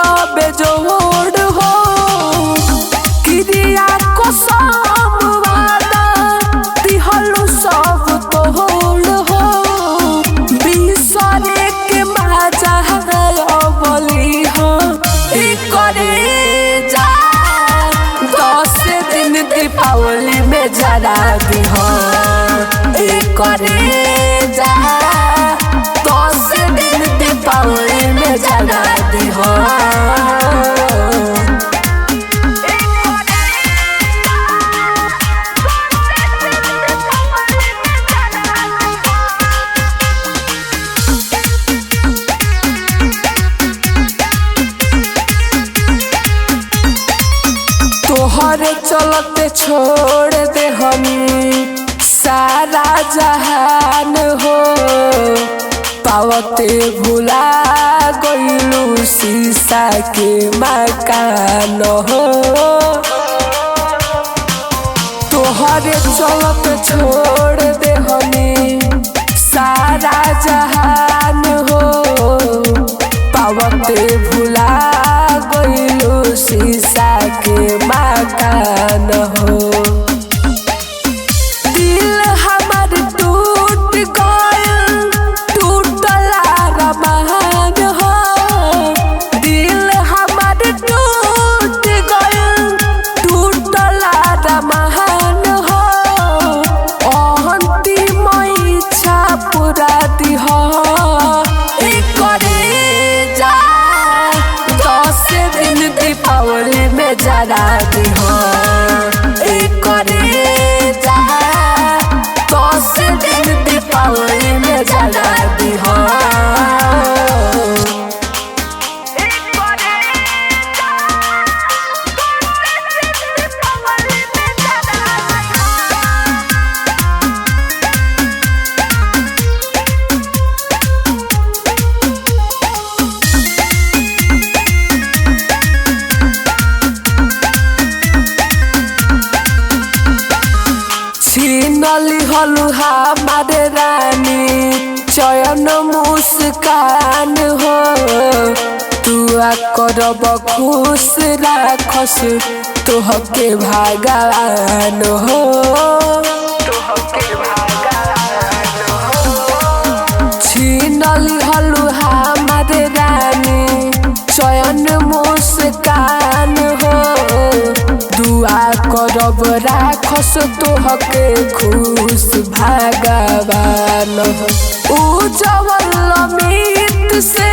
तबे जोड़ हो क्रिया कसम वादा दिहलु सब तोड़ हो बिसरे के बाजा बली हो करे जा 10 दिन दीपावली में जरा दी हो करे जा 10 दिन दीपावली में जरा दी हो। तोहरे चलते छोड़ दे हम सारा जहान हो पावते भुला गइलू शीशा के मकान हो तोहरे चलते छोड़ दे हम सारा जहान हो पावते भुला गइलू शीशा के मकान हो दिल हमार टूट गइल टूटला रमान हो दिल हमार टूट गइल टूटला रमान हो अंतिम इच्छा पूरा दिह करे जा 10 दिन दीपावली में जरा दी हो करे जा 10 दिन दीपावली में जरा दी हो। छीनली हलु हमारे रानी चयन मुस्कान हो दुआ करब खुश राखस तोहके भगवान हो छीनली हलु हमारे रानी चयन मुस्कान हो दुआ करब राखस तोहके खुश भगवान हो उज्जवल अमित से